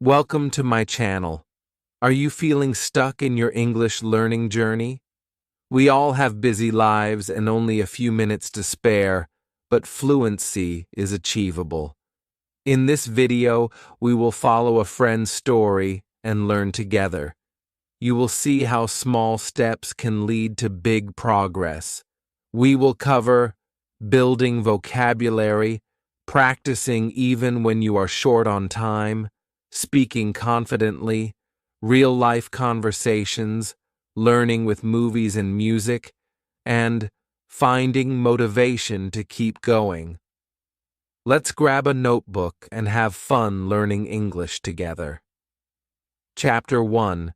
Welcome to my channel. Are you feeling stuck in your English learning journey? We all have busy lives and only a few minutes to spare, but fluency is achievable. In this video, we will follow a friend's story and learn together. You will see how small steps can lead to big progress. We will cover building vocabulary, practicing even when you are short on time, speaking confidently, real-life conversations, learning with movies and music, and finding motivation to keep going. Let's grab a notebook and have fun learning English together. Chapter 1.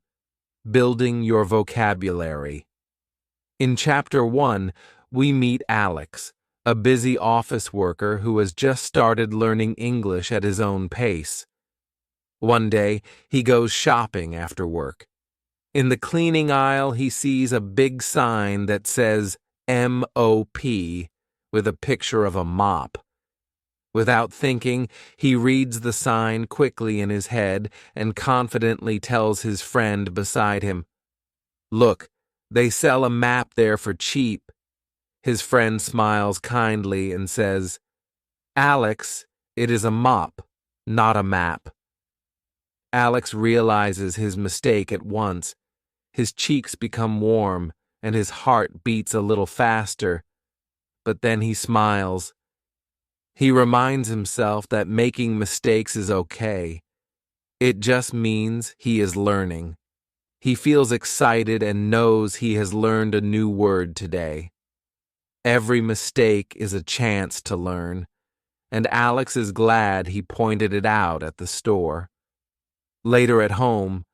Building your vocabulary. In Chapter 1, we meet Alex, a busy office worker who has just started learning English at his own pace. One day, he goes shopping after work. In the cleaning aisle, he sees a big sign that says MOP with a picture of a mop. Without thinking, he reads the sign quickly in his head and confidently tells his friend beside him, "Look, they sell a map there for cheap." His friend smiles kindly and says, "Alex, it is a mop, not a map." Alex realizes his mistake at once. His cheeks become warm, and his heart beats a little faster. But then he smiles. He reminds himself that making mistakes is okay. It just means he is learning. He feels excited and knows he has learned a new word today. Every mistake is a chance to learn, and Alex is glad he pointed it out at the store. Later at home,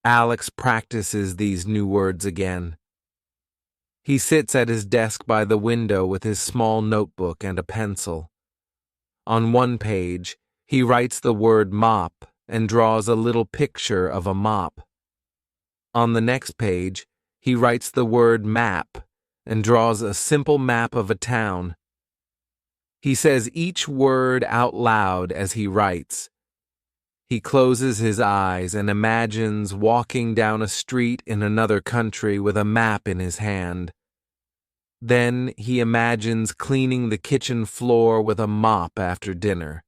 Alex practices these new words again. He sits at his desk by the window with his small notebook and a pencil. On one page, he writes the word mop and draws a little picture of a mop. On the next page, he writes the word map and draws a simple map of a town. He says each word out loud as he writes. He closes his eyes and imagines walking down a street in another country with a map in his hand. Then he imagines cleaning the kitchen floor with a mop after dinner.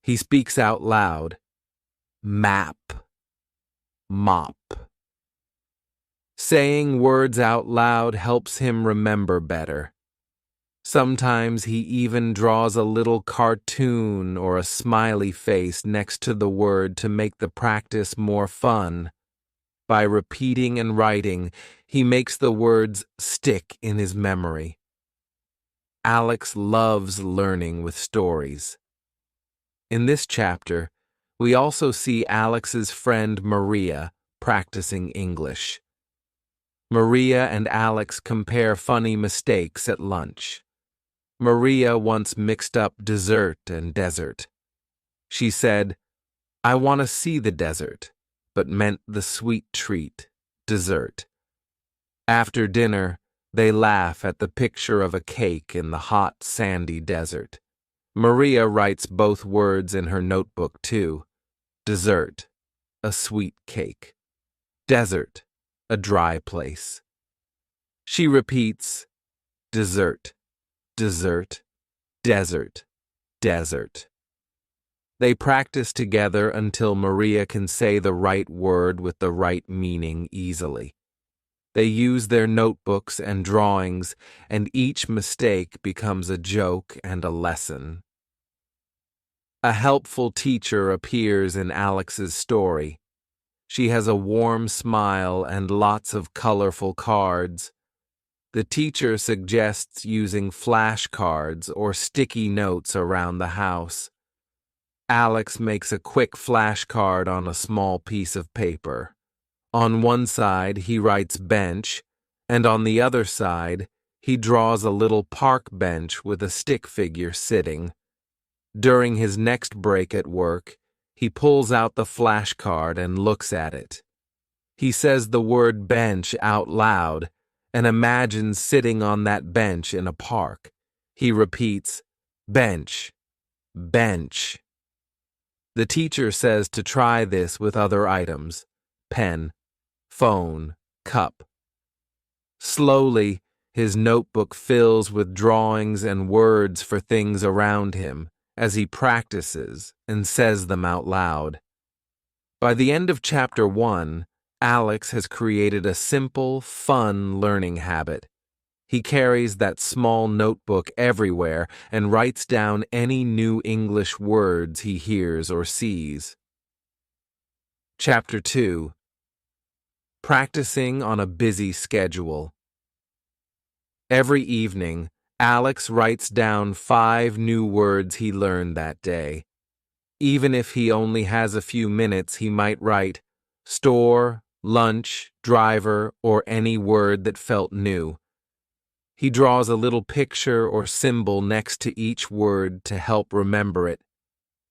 He speaks out loud. Map. Mop. Saying words out loud helps him remember better. Sometimes he even draws a little cartoon or a smiley face next to the word to make the practice more fun. By repeating and writing, he makes the words stick in his memory. Alex loves learning with stories. In this chapter, we also see Alex's friend Maria practicing English. Maria and Alex compare funny mistakes at lunch. Maria once mixed up dessert and desert. She said, "I want to see the desert," but meant the sweet treat, dessert. After dinner, they laugh at the picture of a cake in the hot, sandy desert. Maria writes both words in her notebook too. Dessert, a sweet cake. Desert, a dry place. She repeats, dessert. Dessert, desert, desert. They practice together until Maria can say the right word with the right meaning easily. They use their notebooks and drawings, and each mistake becomes a joke and a lesson. A helpful teacher appears in Alex's story. She has a warm smile and lots of colorful cards. The teacher suggests using flashcards or sticky notes around the house. Alex makes a quick flashcard on a small piece of paper. On one side, he writes bench, and on the other side, he draws a little park bench with a stick figure sitting. During his next break at work, he pulls out the flashcard and looks at it. He says the word bench out loud and imagines sitting on that bench in a park. He repeats, bench, bench. The teacher says to try this with other items: pen, phone, cup. Slowly, his notebook fills with drawings and words for things around him as he practices and says them out loud. By the end of chapter 1, Alex has created a simple, fun learning habit. He carries that small notebook everywhere and writes down any new English words he hears or sees. Chapter 2. Practicing on a busy schedule. Every evening, Alex writes down 5 new words he learned that day. Even if he only has a few minutes, he might write store, lunch, driver, or any word that felt new. He draws a little picture or symbol next to each word to help remember it.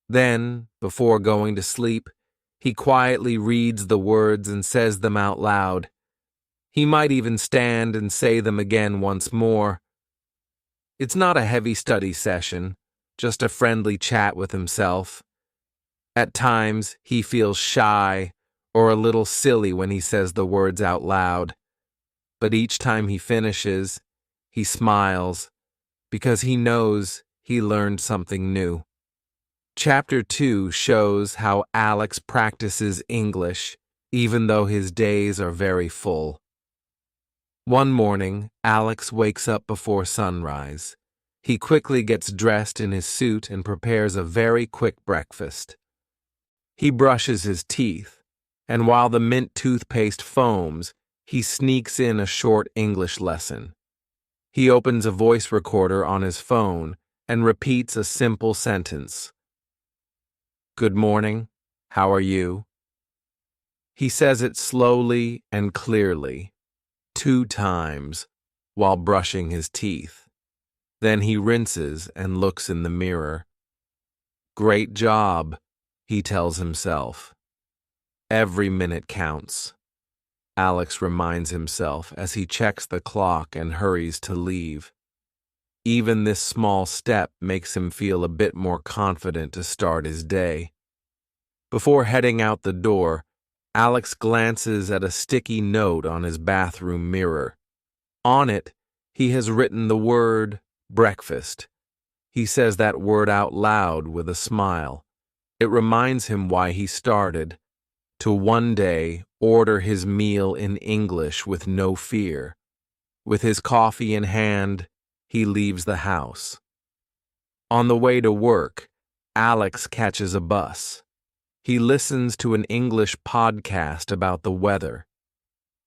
Then, before going to sleep, he quietly reads the words and says them out loud. He might even stand and say them again once more. It's not a heavy study session, just a friendly chat with himself. At times, he feels shy or a little silly when he says the words out loud. But each time he finishes, he smiles because he knows he learned something new. Chapter 2 shows how Alex practices English even though his days are very full. One morning, Alex wakes up before sunrise. He quickly gets dressed in his suit and prepares a very quick breakfast. He brushes his teeth, and while the mint toothpaste foams, he sneaks in a short English lesson. He opens a voice recorder on his phone and repeats a simple sentence. Good morning, how are you? He says it slowly and clearly, 2 times, while brushing his teeth. Then he rinses and looks in the mirror. Great job, he tells himself. Every minute counts. Alex reminds himself as he checks the clock and hurries to leave. Even this small step makes him feel a bit more confident to start his day. Before heading out the door, Alex glances at a sticky note on his bathroom mirror. On it, he has written the word breakfast. He says that word out loud with a smile. It reminds him why he started, to one day order his meal in English with no fear. With his coffee in hand, he leaves the house. On the way to work, Alex catches a bus. He listens to an English podcast about the weather.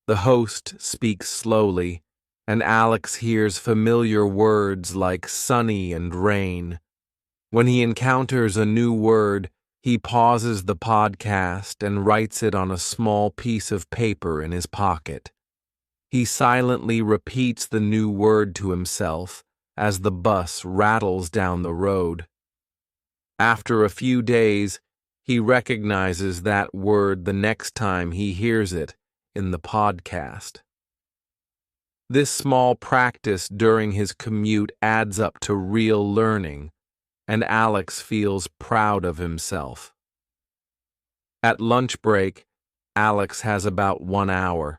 The host speaks slowly, and Alex hears familiar words like sunny and rain. When he encounters a new word, he pauses the podcast and writes it on a small piece of paper in his pocket. He silently repeats the new word to himself as the bus rattles down the road. After a few days, he recognizes that word the next time he hears it in the podcast. This small practice during his commute adds up to real learning, and Alex feels proud of himself. At lunch break, Alex has about 1 hour.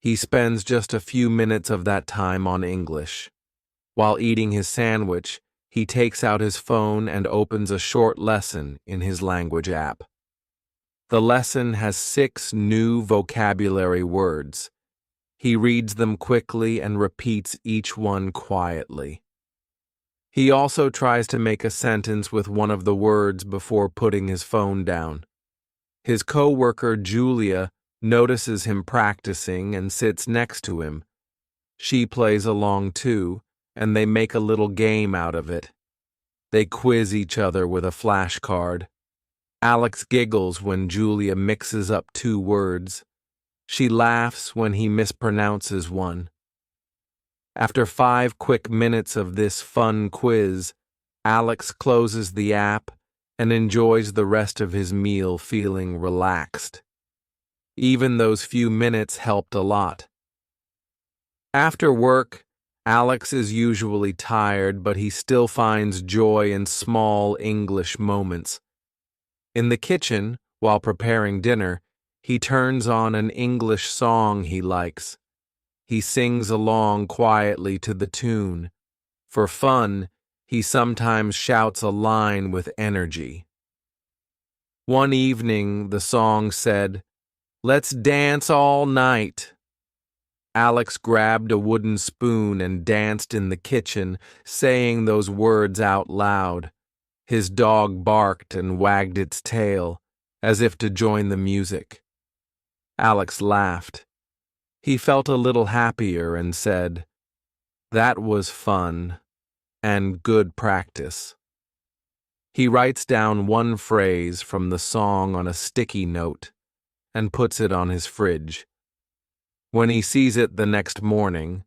He spends just a few minutes of that time on English. While eating his sandwich, he takes out his phone and opens a short lesson in his language app. The lesson has 6 new vocabulary words. He reads them quickly and repeats each one quietly. He also tries to make a sentence with one of the words before putting his phone down. His co-worker, Julia, notices him practicing and sits next to him. She plays along too, and they make a little game out of it. They quiz each other with a flashcard. Alex giggles when Julia mixes up 2 words. She laughs when he mispronounces one. After 5 quick minutes of this fun quiz, Alex closes the app and enjoys the rest of his meal feeling relaxed. Even those few minutes helped a lot. After work, Alex is usually tired, but he still finds joy in small English moments. In the kitchen, while preparing dinner, he turns on an English song he likes. He sings along quietly to the tune. For fun, he sometimes shouts a line with energy. One evening, the song said, "Let's dance all night." Alex grabbed a wooden spoon and danced in the kitchen, saying those words out loud. His dog barked and wagged its tail, as if to join the music. Alex laughed. He felt a little happier and said, "That was fun and good practice." He writes down one phrase from the song on a sticky note and puts it on his fridge. When he sees it the next morning,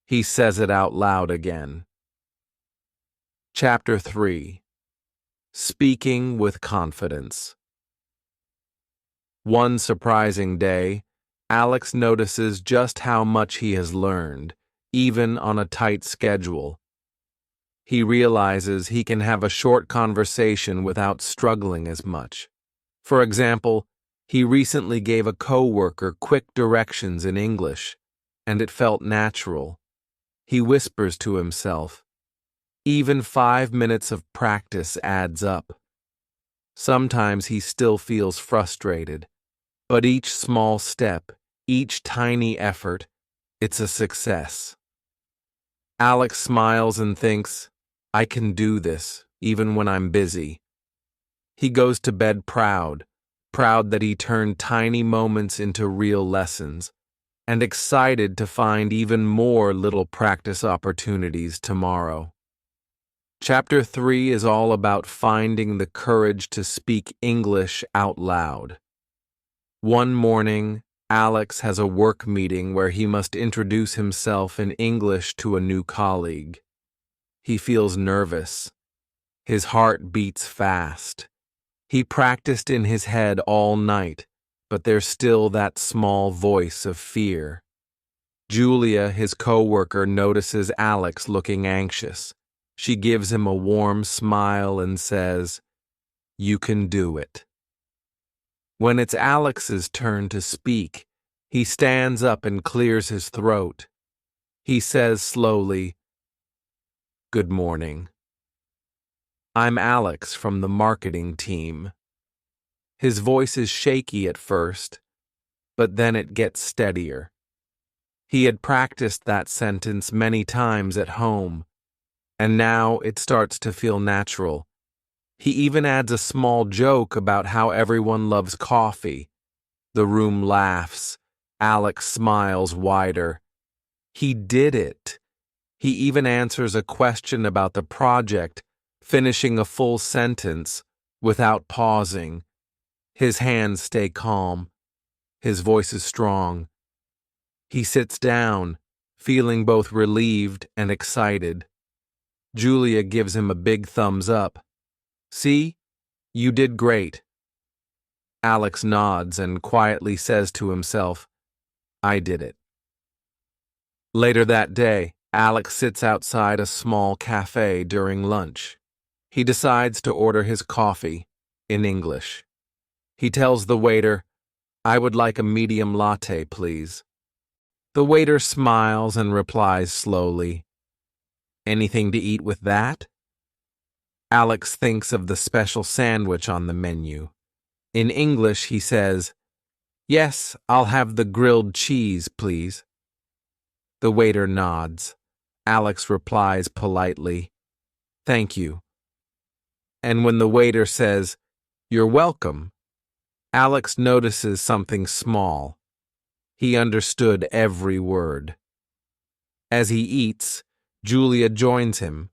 he says it out loud again. Chapter 3. Speaking with Confidence. One surprising day, Alex notices just how much he has learned, even on a tight schedule. He realizes he can have a short conversation without struggling as much. For example, he recently gave a coworker quick directions in English, and it felt natural. He whispers to himself. Even 5 minutes of practice adds up. Sometimes he still feels frustrated, but each small step, each tiny effort, it's a success. Alex smiles and thinks, I can do this, even when I'm busy. He goes to bed proud that he turned tiny moments into real lessons, and excited to find even more little practice opportunities tomorrow. Chapter 3 is all about finding the courage to speak English out loud. One morning, Alex has a work meeting where he must introduce himself in English to a new colleague. He feels nervous. His heart beats fast. He practiced in his head all night, but there's still that small voice of fear. Julia, his coworker, notices Alex looking anxious. She gives him a warm smile and says, "You can do it." When it's Alex's turn to speak, he stands up and clears his throat. He says slowly, "Good morning. I'm Alex from the marketing team." His voice is shaky at first, but then it gets steadier. He had practiced that sentence many times at home, and now it starts to feel natural. He even adds a small joke about how everyone loves coffee. The room laughs. Alex smiles wider. He did it. He even answers a question about the project, finishing a full sentence without pausing. His hands stay calm. His voice is strong. He sits down, feeling both relieved and excited. Julia gives him a big thumbs up. "See? You did great." Alex nods and quietly says to himself, "I did it." Later that day, Alex sits outside a small cafe during lunch. He decides to order his coffee in English. He tells the waiter, "I would like a medium latte, please." The waiter smiles and replies slowly, "Anything to eat with that?" Alex thinks of the special sandwich on the menu. In English, he says, "Yes, I'll have the grilled cheese, please." The waiter nods. Alex replies politely, "Thank you." And when the waiter says, "You're welcome," Alex notices something small. He understood every word. As he eats, Julia joins him.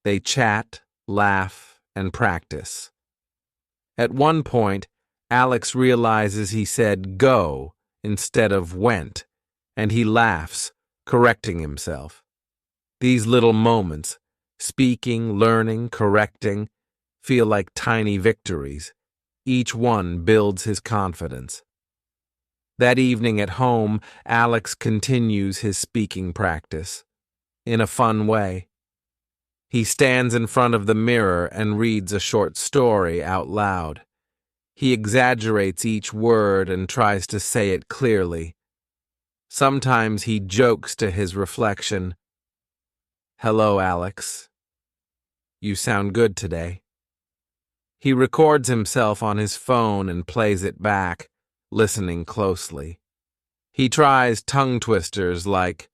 They chat, laugh, and practice. At one point, Alex realizes he said go instead of went, and he laughs, correcting himself. These little moments, speaking, learning, correcting, feel like tiny victories. Each one builds his confidence. That evening at home, Alex continues his speaking practice in a fun way. He stands in front of the mirror and reads a short story out loud. He exaggerates each word and tries to say it clearly. Sometimes he jokes to his reflection. "Hello, Alex. You sound good today." He records himself on his phone and plays it back, listening closely. He tries tongue twisters like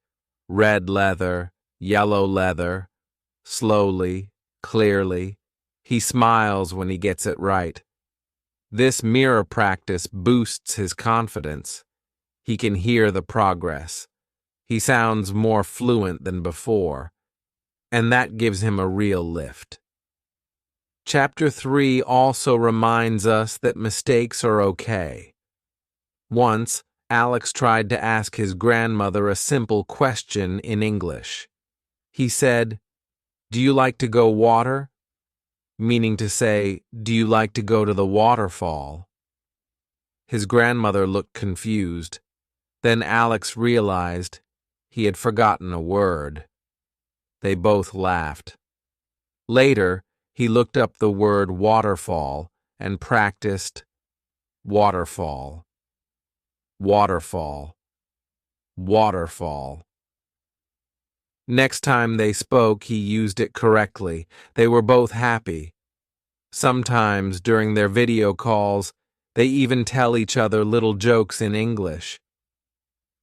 red leather, yellow leather, slowly, clearly. He smiles when he gets it right. This mirror practice boosts his confidence. He can hear the progress. He sounds more fluent than before, and that gives him a real lift. Chapter 3 also reminds us that mistakes are okay. Once, Alex tried to ask his grandmother a simple question in English. He said, "Do you like to go water?" Meaning to say, "Do you like to go to the waterfall?" His grandmother looked confused. Then Alex realized he had forgotten a word. They both laughed. Later, he looked up the word waterfall and practiced waterfall, waterfall, waterfall. Next time they spoke, he used it correctly. They were both happy. Sometimes, during their video calls, they even tell each other little jokes in English.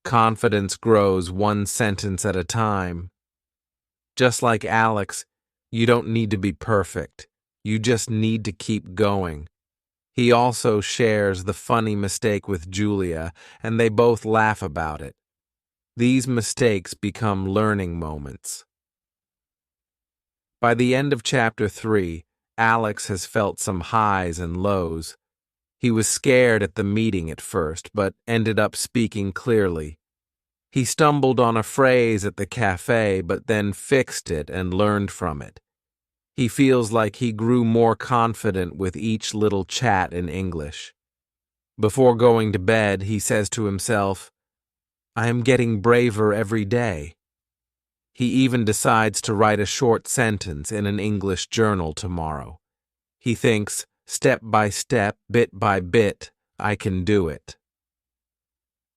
Confidence grows one sentence at a time. Just like Alex, you don't need to be perfect. You just need to keep going. He also shares the funny mistake with Julia, and they both laugh about it. These mistakes become learning moments. By the end of Chapter 3, Alex has felt some highs and lows. He was scared at the meeting at first, but ended up speaking clearly. He stumbled on a phrase at the cafe, but then fixed it and learned from it. He feels like he grew more confident with each little chat in English. Before going to bed, he says to himself, "I am getting braver every day." He even decides to write a short sentence in an English journal tomorrow. He thinks, step by step, bit by bit, I can do it.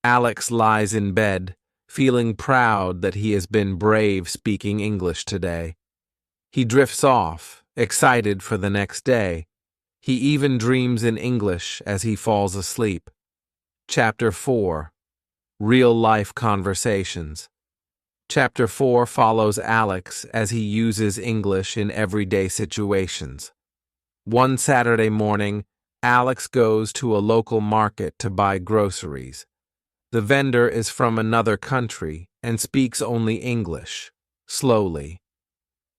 Alex lies in bed, feeling proud that he has been brave speaking English today. He drifts off, excited for the next day. He even dreams in English as he falls asleep. Chapter 4. Real-life conversations. Chapter 4 follows Alex as he uses English in everyday situations. One Saturday morning, Alex goes to a local market to buy groceries. The vendor is from another country and speaks only English, slowly.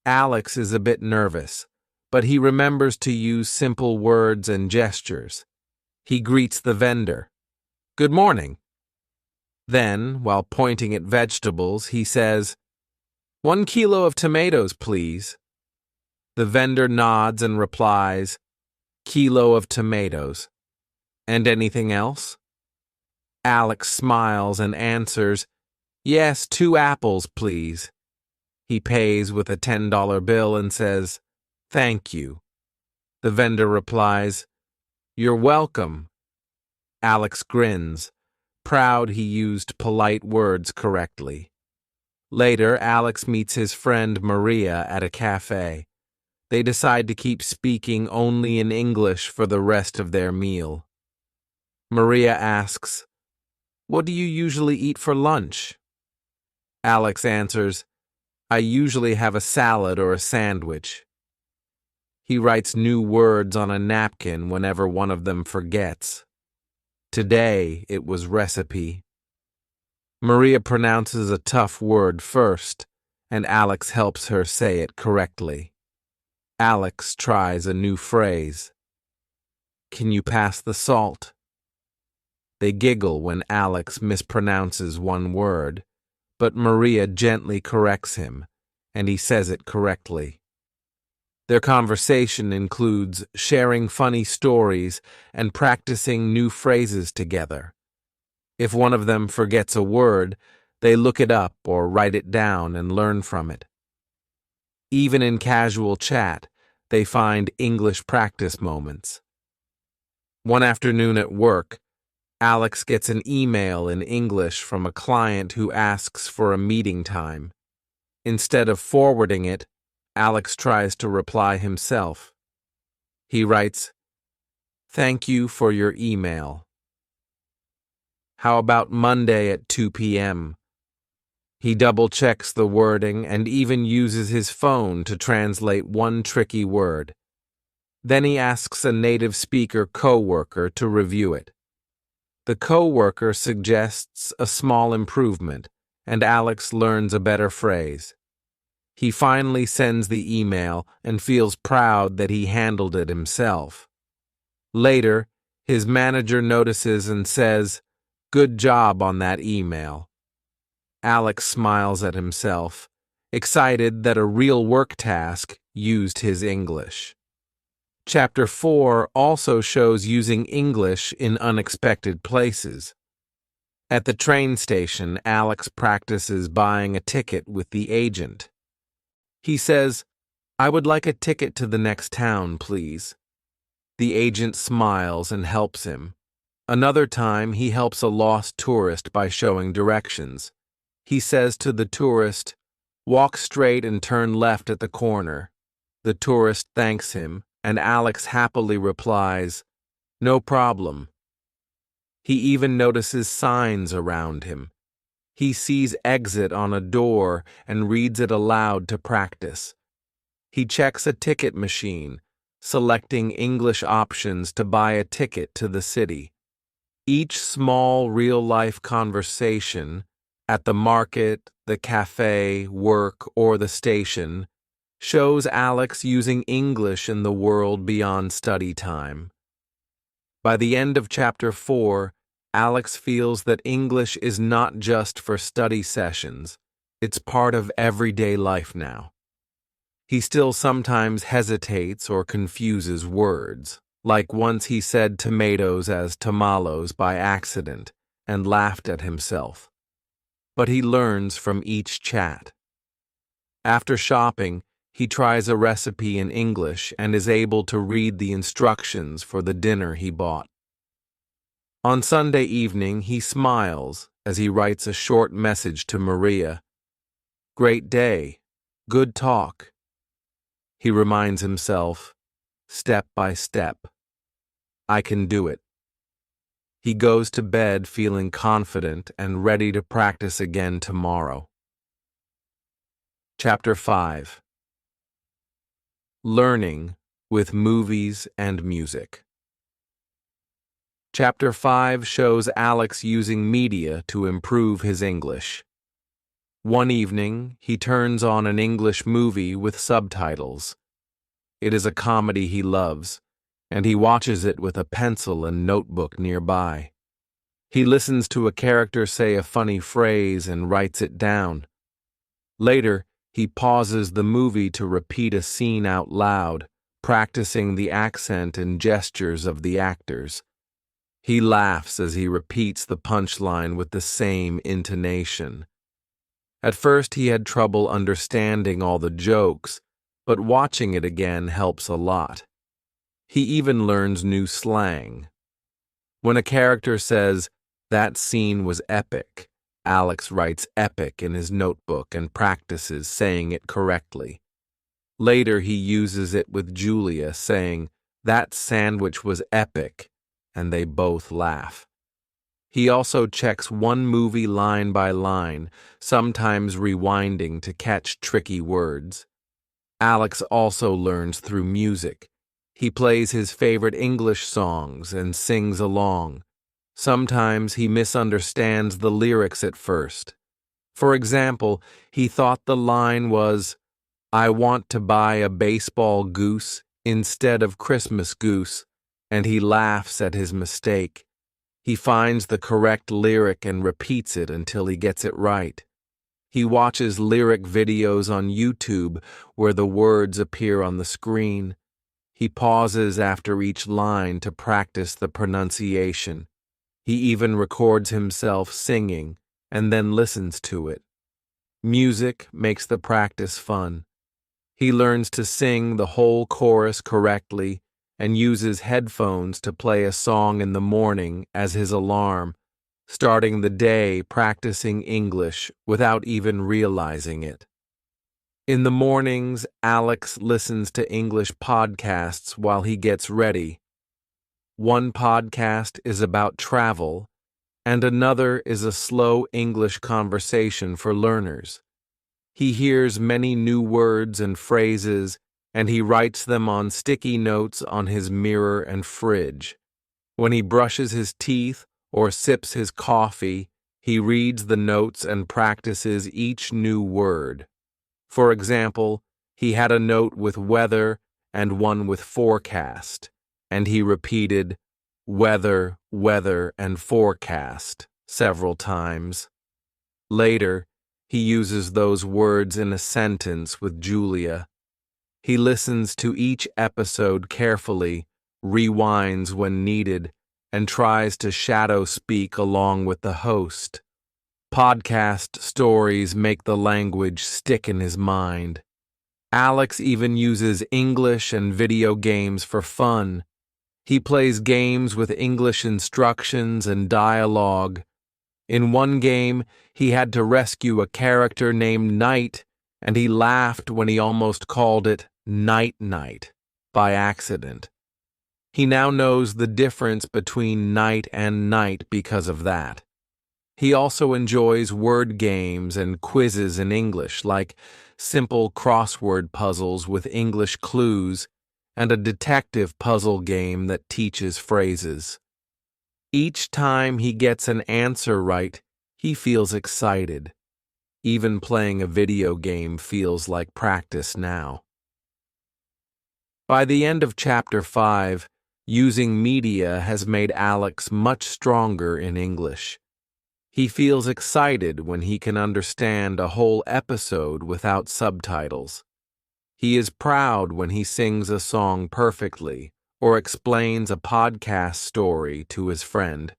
Alex is a bit nervous, but he remembers to use simple words and gestures. He greets the vendor. "Good morning." Then, while pointing at vegetables, he says, "1 kilo of tomatoes, please." The vendor nods and replies, "Kilo of tomatoes. And anything else?" Alex smiles and answers, "Yes, 2 apples, please." He pays with a $10 bill and says, "Thank you." The vendor replies, "You're welcome." Alex grins, proud he used polite words correctly. Later, Alex meets his friend Maria at a cafe. They decide to keep speaking only in English for the rest of their meal. Maria asks, "What do you usually eat for lunch?" Alex answers, "I usually have a salad or a sandwich." He writes new words on a napkin whenever one of them forgets. Today, it was recipe. Maria pronounces a tough word first, and Alex helps her say it correctly. Alex tries a new phrase. "Can you pass the salt?" They giggle when Alex mispronounces one word, but Maria gently corrects him, and he says it correctly. Their conversation includes sharing funny stories and practicing new phrases together. If one of them forgets a word, they look it up or write it down and learn from it. Even in casual chat, they find English practice moments. One afternoon at work, Alex gets an email in English from a client who asks for a meeting time. Instead of forwarding it, Alex tries to reply himself. He writes, "Thank you for your email. How about Monday at 2 p.m.? He double-checks the wording and even uses his phone to translate one tricky word. Then he asks a native speaker coworker to review it. The coworker suggests a small improvement, and Alex learns a better phrase. He finally sends the email and feels proud that he handled it himself. Later, his manager notices and says, "Good job on that email." Alex smiles at himself, excited that a real work task used his English. Chapter 4 also shows using English in unexpected places. At the train station, Alex practices buying a ticket with the agent. He says, "I would like a ticket to the next town, please." The agent smiles and helps him. Another time, he helps a lost tourist by showing directions. He says to the tourist, "Walk straight and turn left at the corner." The tourist thanks him, and Alex happily replies, "No problem." He even notices signs around him. He sees exit on a door and reads it aloud to practice. He checks a ticket machine, selecting English options to buy a ticket to the city. Each small real-life conversation, at the market, the cafe, work, or the station, shows Alex using English in the world beyond study time. By the end of Chapter 4, Alex feels that English is not just for study sessions, it's part of everyday life now. He still sometimes hesitates or confuses words, like once he said tomatoes as tomalos by accident and laughed at himself. But he learns from each chat. After shopping, he tries a recipe in English and is able to read the instructions for the dinner he bought. On Sunday evening, he smiles as he writes a short message to Maria. "Great day. Good talk." He reminds himself, step by step, "I can do it." He goes to bed feeling confident and ready to practice again tomorrow. Chapter 5. Learning with Movies and Music. Chapter 5 shows Alex using media to improve his English. One evening, he turns on an English movie with subtitles. It is a comedy he loves, and he watches it with a pencil and notebook nearby. He listens to a character say a funny phrase and writes it down. Later, he pauses the movie to repeat a scene out loud, practicing the accent and gestures of the actors. He laughs as he repeats the punchline with the same intonation. At first, he had trouble understanding all the jokes, but watching it again helps a lot. He even learns new slang. When a character says, "That scene was epic," Alex writes epic in his notebook and practices saying it correctly. Later, he uses it with Julia, saying, "That sandwich was epic," and they both laugh. He also checks one movie line by line, sometimes rewinding to catch tricky words. Alex also learns through music. He plays his favorite English songs and sings along. Sometimes he misunderstands the lyrics at first. For example, he thought the line was, "I want to buy a baseball goose instead of Christmas goose," and he laughs at his mistake. He finds the correct lyric and repeats it until he gets it right. He watches lyric videos on YouTube where the words appear on the screen. He pauses after each line to practice the pronunciation. He even records himself singing and then listens to it. Music makes the practice fun. He learns to sing the whole chorus correctly and uses headphones to play a song in the morning as his alarm, starting the day practicing English without even realizing it. In the mornings, Alex listens to English podcasts while he gets ready. One podcast is about travel, and another is a slow English conversation for learners. He hears many new words and phrases, and he writes them on sticky notes on his mirror and fridge. When he brushes his teeth or sips his coffee, he reads the notes and practices each new word. For example, he had a note with weather and one with forecast, and he repeated weather, weather, and forecast several times. Later, he uses those words in a sentence with Julia. He listens to each episode carefully, rewinds when needed, and tries to shadow speak along with the host. Podcast stories make the language stick in his mind. Alex even uses English and video games for fun. He plays games with English instructions and dialogue. In one game, he had to rescue a character named Knight, and he laughed when he almost called it Night Night by accident. He now knows the difference between night and night because of that. He also enjoys word games and quizzes in English, like simple crossword puzzles with English clues and a detective puzzle game that teaches phrases. Each time he gets an answer right, he feels excited. Even playing a video game feels like practice now. By the end of Chapter 5, using media has made Alex much stronger in English. He feels excited when he can understand a whole episode without subtitles. He is proud when he sings a song perfectly or explains a podcast story to his friend.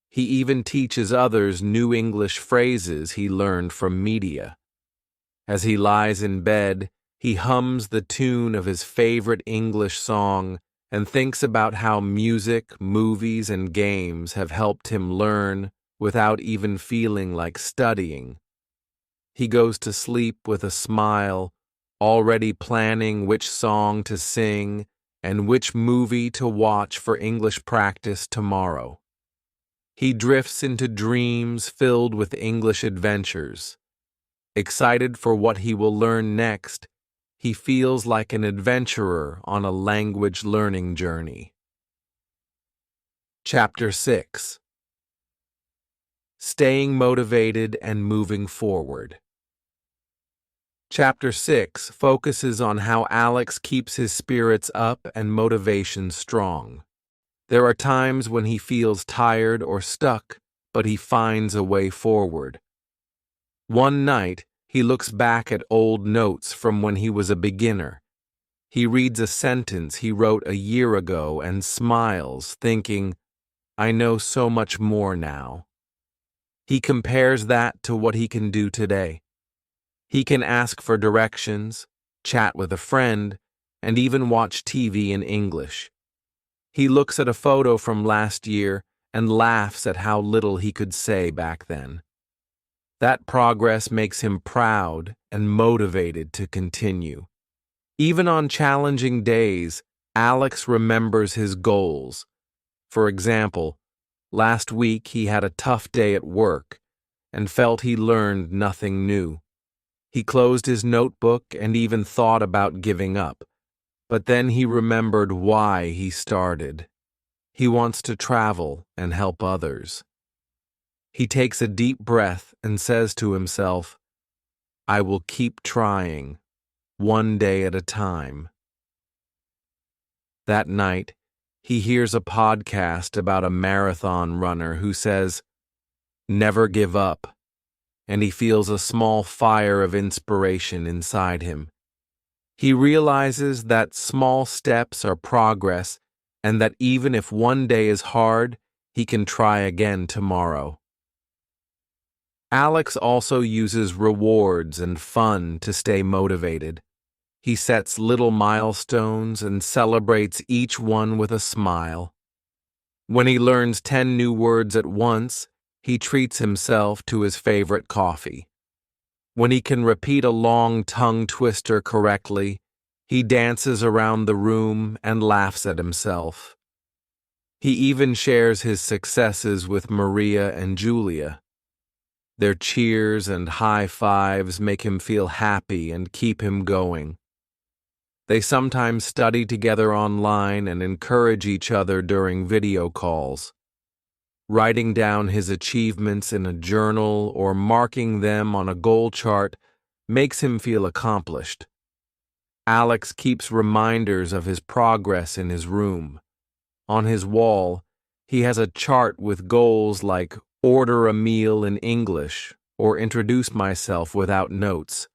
He even teaches others new English phrases he learned from media. As he lies in bed, he hums the tune of his favorite English song and thinks about how music, movies, and games have helped him learn without even feeling like studying. He goes to sleep with a smile, already planning which song to sing and which movie to watch for English practice tomorrow. He drifts into dreams filled with English adventures. Excited for what he will learn next, he feels like an adventurer on a language learning journey. Chapter 6. Staying motivated and moving forward. Chapter 6 focuses on how Alex keeps his spirits up and motivation strong. There are times when he feels tired or stuck, but he finds a way forward. One night, he looks back at old notes from when he was a beginner. He reads a sentence he wrote a year ago and smiles, thinking, "I know so much more now." He compares that to what he can do today. He can ask for directions, chat with a friend, and even watch TV in English. He looks at a photo from last year and laughs at how little he could say back then. That progress makes him proud and motivated to continue. Even on challenging days, Alex remembers his goals. For example, last week he had a tough day at work and felt he learned nothing new. He closed his notebook and even thought about giving up, but then he remembered why he started. He wants to travel and help others. He takes a deep breath and says to himself, "I will keep trying, one day at a time." That night, he hears a podcast about a marathon runner who says, "Never give up," and he feels a small fire of inspiration inside him. He realizes that small steps are progress and that even if one day is hard, he can try again tomorrow. Alex also uses rewards and fun to stay motivated. He sets little milestones and celebrates each one with a smile. When he learns 10 new words at once, he treats himself to his favorite coffee. When he can repeat a long tongue twister correctly, he dances around the room and laughs at himself. He even shares his successes with Maria and Julia. Their cheers and high fives make him feel happy and keep him going. They sometimes study together online and encourage each other during video calls. Writing down his achievements in a journal or marking them on a goal chart makes him feel accomplished. Alex keeps reminders of his progress in his room. On his wall, he has a chart with goals like order a meal in English or introduce myself without notes.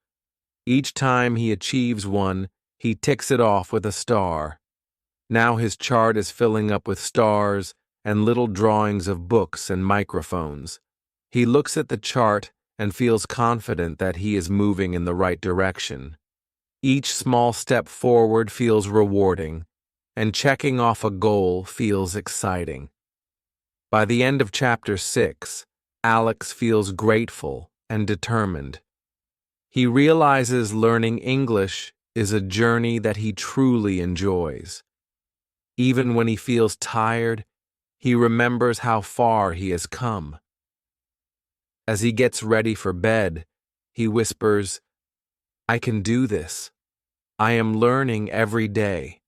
Each time he achieves one, he ticks it off with a star. Now his chart is filling up with stars and little drawings of books and microphones. He looks at the chart and feels confident that he is moving in the right direction. Each small step forward feels rewarding, and checking off a goal feels exciting. By the end of Chapter 6, Alex feels grateful and determined. He realizes learning English is a journey that he truly enjoys. Even when he feels tired, he remembers how far he has come. As he gets ready for bed, he whispers, "I can do this. I am learning every day."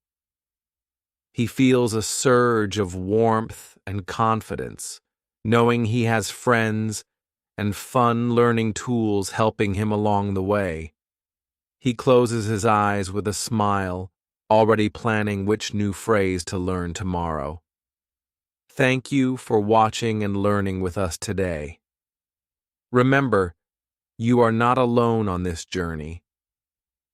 He feels a surge of warmth and confidence, knowing he has friends and fun learning tools helping him along the way. He closes his eyes with a smile, already planning which new phrase to learn tomorrow. Thank you for watching and learning with us today. Remember, you are not alone on this journey.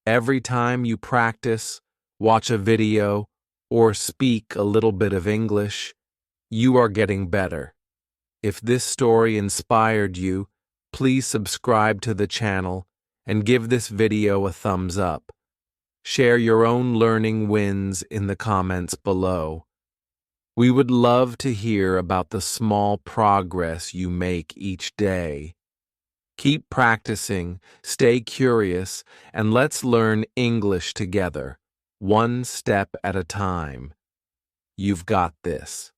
Every time you practice, watch a video, or speak a little bit of English, you are getting better. If this story inspired you, please subscribe to the channel and give this video a thumbs up. Share your own learning wins in the comments below. We would love to hear about the small progress you make each day. Keep practicing, stay curious, and let's learn English together, one step at a time. You've got this.